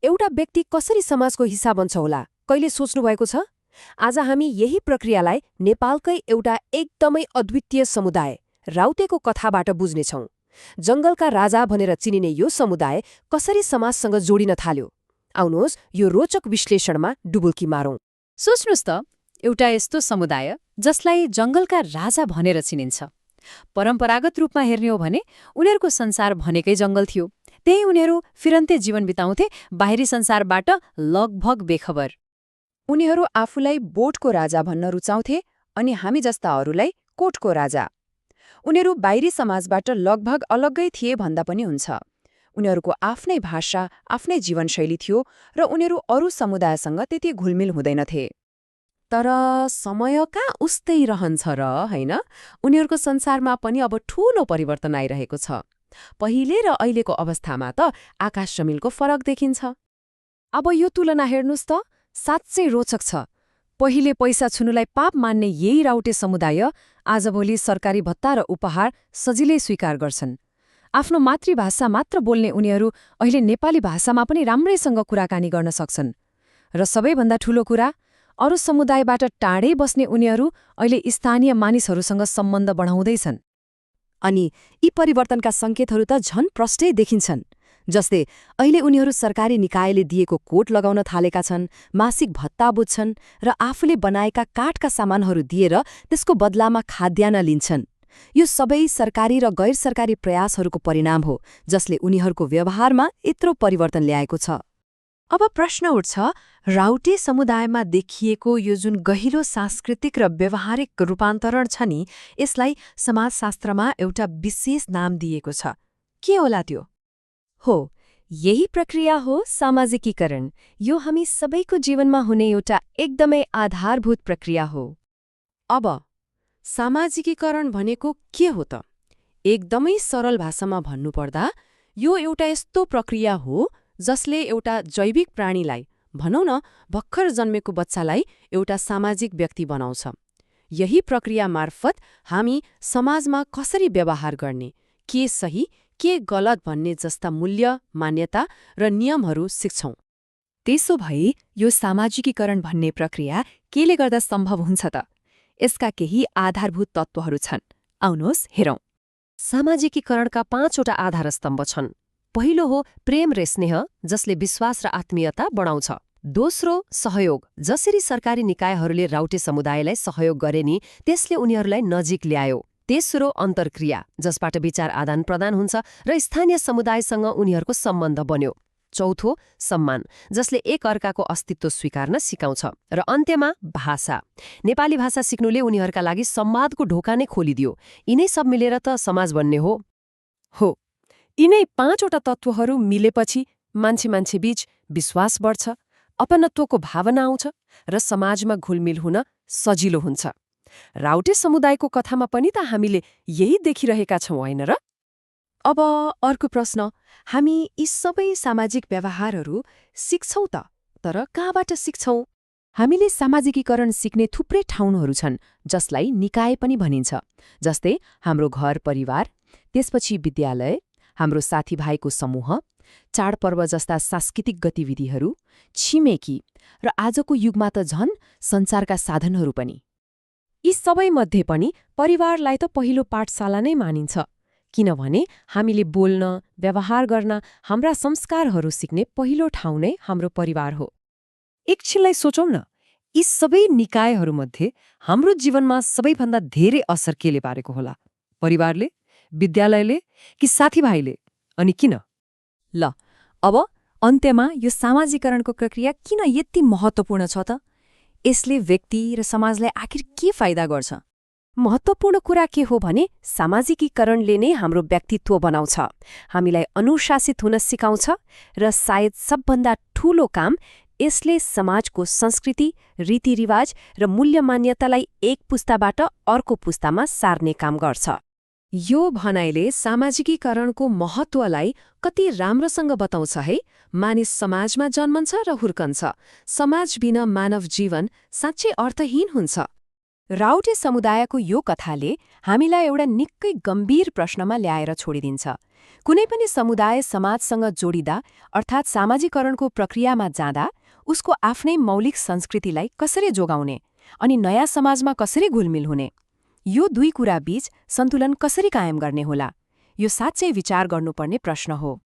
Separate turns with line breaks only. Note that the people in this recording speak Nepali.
एउटा व्यक्ति कसरी समाजको हिस्सा बन्छ होला, कहिले सोच्नुभएको छ? आज हामी यही प्रक्रियालाई नेपालकै एउटा एकदमै अद्वितीय समुदाय राउतेको कथाबाट बुझ्नेछौँ। जङ्गलका राजा भनेर चिनिने यो समुदाय कसरी समाजसँग जोडिन थाल्यो? आउनुहोस् यो रोचक विश्लेषणमा डुबुल्की मारौँ।
सोच्नुहोस् त, एउटा यस्तो समुदाय जसलाई जङ्गलका राजा भनेर चिनिन्छ। परम्परागत रूपमा हेर्ने हो भने उनीहरूको संसार भनेकै जङ्गल थियो। त्यही उनीहरू फिरन्ते जीवन बिताउँथे, बाहिरी संसारबाट लगभग बेखबर।
उनीहरू आफूलाई बोटको राजा भन्न रुचाउँथे अनि हामी जस्ताहरूलाई कोटको राजा। उनीहरू बाहिरी समाजबाट लगभग अलग्गै थिए भन्दा पनि हुन्छ। उनीहरूको आफ्नै भाषा, आफ्नै जीवनशैली थियो र उनीहरू अरू समुदायसँग त्यति घुलमिल हुँदैनथे।
तर समय कहाँ उस्तै रहन्छ र, होइन? उनीहरूको संसारमा पनि अब ठूलो परिवर्तन आइरहेको छ। पहिले र अहिलेको अवस्थामा त आकाश जमिनको फरक देखिन्छ। अब यो तुलना हेर्नुहोस् त, साँच्चै रोचक छ। पहिले पैसा छुनुलाई पाप मान्ने यही राउटे समुदाय आजभोलि सरकारी भत्ता र उपहार सजिलै स्वीकार गर्छन्। आफ्नो मातृभाषा मात्र बोल्ने उनीहरू अहिले नेपाली भाषामा पनि राम्रैसँग कुराकानी गर्न सक्छन्। र सबैभन्दा ठूलो कुरा, अरू समुदायबाट टाढै बस्ने उनीहरू अहिले स्थानीय मानिसहरूसँग सम्बन्ध बढाउँदैछन्। अनि यी परिवर्तनका सङ्केतहरू त झन् प्रष्टै देखिन्छन्। जस्तै अहिले उनीहरू सरकारी निकायले दिएको कोट लगाउन थालेका छन्, मासिक भत्ता बुझ्छन् र आफूले बनाएका काठका सामानहरू दिएर त्यसको बदलामा खाद्यान्न लिन्छन्। यो सबै सरकारी र गैर सरकारी प्रयासहरूको परिणाम हो, जसले उनीहरूको व्यवहारमा यत्रो परिवर्तन ल्याएको छ। अब प्रश्न उठ्छ, राउटे समुदायमा देखिएको यो जुन गहिरो सांस्कृतिक र व्यवहारिक रूपान्तरण छ नि, यसलाई समाजशास्त्रमा एउटा विशेष नाम दिएको छ। के होला त्यो? हो, यही प्रक्रिया हो सामाजिकीकरण। यो हामी सबैको जीवनमा हुने एउटा एकदमै आधारभूत प्रक्रिया हो। अब सामाजिकीकरण भनेको के हो त? एकदमै सरल भाषामा भन्नुपर्दा यो एउटा यस्तो प्रक्रिया हो जसले एउटा जैविक प्राणीलाई, भनौँ न भर्खर जन्मेको बच्चालाई, एउटा सामाजिक व्यक्ति बनाउँछ। यही प्रक्रिया मार्फत हामी समाजमा कसरी व्यवहार गर्ने, के सही के गलत भन्ने जस्ता मूल्य, मान्यता र नियमहरू सिक्छौँ। त्यसो भए यो सामाजिकीकरण भन्ने प्रक्रिया केले गर्दा सम्भव हुन्छ त? यसका केही आधारभूत तत्त्वहरू छन्। आउनुहोस् हेरौँ। सामाजिकीकरणका 5वटा आधार स्तम्भ छन्। पहिलो हो प्रेम र स्नेह, जसले विश्वास र आत्मीयता बढाउँछ। दोस्रो, सहयोग। जसरी सरकारी निकायहरूले राउटे समुदायलाई सहयोग गरे नि, त्यसले उनीहरूलाई नजिक ल्यायो। तेस्रो, अन्तर्क्रिया, जसबाट विचार आदान प्रदान हुन्छ र स्थानीय समुदायसँग उनीहरूको सम्बन्ध बन्यो। चौथो, सम्मान, जसले एक अर्काको अस्तित्व स्वीकार्न सिकाउँछ। र अन्त्यमा भाषा। नेपाली भाषा सिक्नुले उनीहरूका लागि संवादको ढोका नै खोलिदियो। यिनै सब मिलेर त समाज बन्ने हो। यिनै 5वटा तत्त्वहरू मिलेपछि मान्छे बीच विश्वास बढ्छ, अपनत्वको भावना आउँछ र समाजमा घुलमिल हुन सजिलो हुन्छ। राउटे समुदायको कथामा पनि त हामीले यही देखिरहेका छौँ, होइन र? अब अर्को प्रश्न, हामी यी सबै सामाजिक व्यवहारहरू सिक्छौँ त, तर कहाँबाट सिक्छौँ? हामीले सामाजिकीकरण सिक्ने थुप्रै ठाउँहरू छन्, जसलाई निकाय पनि भनिन्छ। जस्तै हाम्रो घर परिवार, त्यसपछि विद्यालय, हाम्रो साथीभाइको समूह, चाडपर्व जस्ता सांस्कृतिक गतिविधिहरू, छिमेकी र आजको युगमा त झन् सञ्चारका साधनहरू पनि। यी सबैमध्ये पनि परिवारलाई त पहिलो पाठशाला नै मानिन्छ, किनभने हामीले बोल्न, व्यवहार गर्न, हाम्रा संस्कारहरू सिक्ने पहिलो ठाउँ नै हाम्रो परिवार हो। एकछिनलाई सोचौँ न, यी सबै निकायहरूमध्ये हाम्रो जीवनमा सबैभन्दा धेरै असर केले पारेको होला? परिवारले, विद्यालयले कि साथीभाइले? अनि किन? ल, अब अन्त्यमा यो सामाजिकरणको प्रक्रिया किन यति महत्त्वपूर्ण छ त? यसले व्यक्ति र समाजलाई आखिर के फाइदा गर्छ? महत्त्वपूर्ण कुरा के हो भने सामाजिकीकरणले नै हाम्रो व्यक्तित्व बनाउँछ, हामीलाई अनुशासित हुन सिकाउँछ र सायद सबभन्दा ठूलो काम, यसले समाजको संस्कृति, रीतिरिवाज र मूल्य मान्यतालाई एक पुस्ताबाट अर्को पुस्तामा सार्ने काम गर्छ। यो भनाइले सामाजिकीकरणको महत्त्वलाई कति राम्रोसँग बताउँछ है। मानिस समाजमा जन्मन्छ र हुर्कन्छ। समाज बिना मानव जीवन साँच्चै अर्थहीन हुन्छ।
राउटे समुदायको यो कथाले हामीलाई एउटा निकै गम्भीर प्रश्नमा ल्याएर छोडिदिन्छ। कुनै पनि समुदाय समाजसँग जोडिँदा अर्थात् सामाजिकरणको प्रक्रियामा जाँदा उसको आफ्नै मौलिक संस्कृतिलाई कसरी जोगाउने अनि नयाँ समाजमा कसरी घुलमिल हुने, यो दुई कुरा बीच सन्तुलन कसरी कायम गर्ने होला, यो साँच्चै विचार गर्नुपर्ने प्रश्न हो।